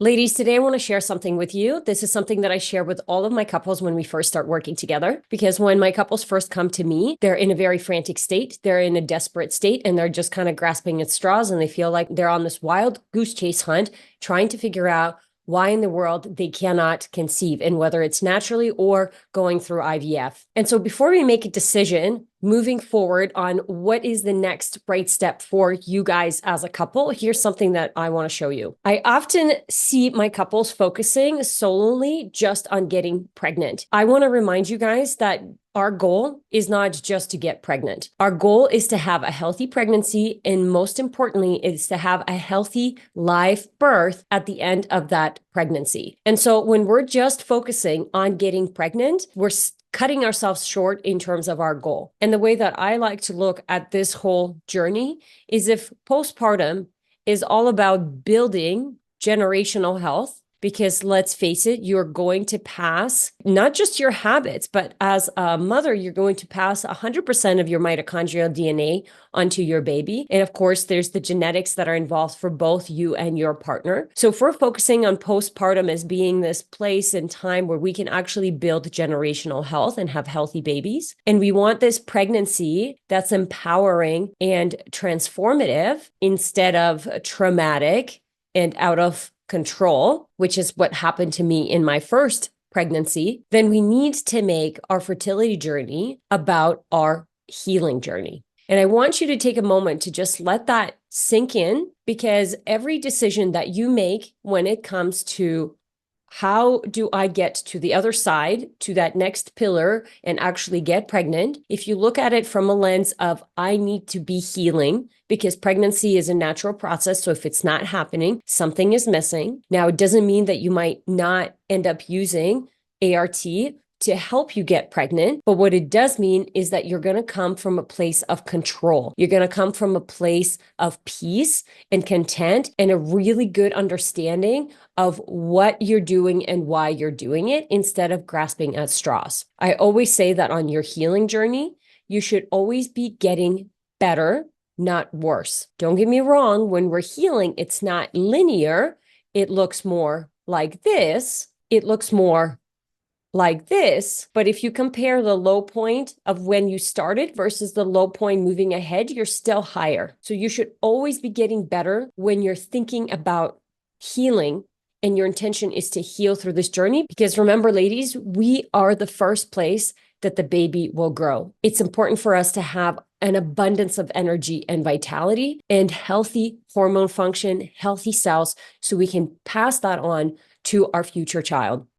Ladies, today I want to share something with you. This is something that I share with all of my couples when we first start working together. Because when my couples first come to me, they're in a very frantic state. They're in a desperate state and they're just kind of grasping at straws and they feel like they're on this wild goose chase hunt, trying to figure out why in the world they cannot conceive, and whether it's naturally or going through IVF. And so before we make a decision moving forward on what is the next right step for you guys as a couple, here's something that I want to show you. I often see my couples focusing solely just on getting pregnant. I want to remind you guys that our goal is not just to get pregnant. Our goal is to have a healthy pregnancy, and most importantly, is to have a healthy live birth at the end of that pregnancy. And so when we're just focusing on getting pregnant, we're cutting ourselves short in terms of our goal. And the way that I like to look at this whole journey is if postpartum is all about building generational health, because let's face it, you're going to pass not just your habits, but as a mother, you're going to pass 100% of your mitochondrial DNA onto your baby. And of course, there's the genetics that are involved for both you and your partner. So if we're focusing on postpartum as being this place and time where we can actually build generational health and have healthy babies, and we want this pregnancy that's empowering and transformative instead of traumatic and out of control, which is what happened to me in my first pregnancy, then we need to make our fertility journey about our healing journey. And I want you to take a moment to just let that sink in, because every decision that you make when it comes to how do I get to the other side, to that next pillar and actually get pregnant? If you look at it from a lens of, I need to be healing, because pregnancy is a natural process. So if it's not happening, something is missing. Now, it doesn't mean that you might not end up using ART to help you get pregnant. But what it does mean is that you're going to come from a place of control. You're going to come from a place of peace and content and a really good understanding of what you're doing and why you're doing it, instead of grasping at straws. I always say that on your healing journey, you should always be getting better, not worse. Don't get me wrong. When we're healing, it's not linear. It looks more like this. It looks more like this. But if you compare the low point of when you started versus the low point moving ahead, you're still higher. So you should always be getting better when you're thinking about healing and your intention is to heal through this journey. Because remember, ladies, we are the first place that the baby will grow. It's important for us to have an abundance of energy and vitality and healthy hormone function, healthy cells, so we can pass that on to our future child.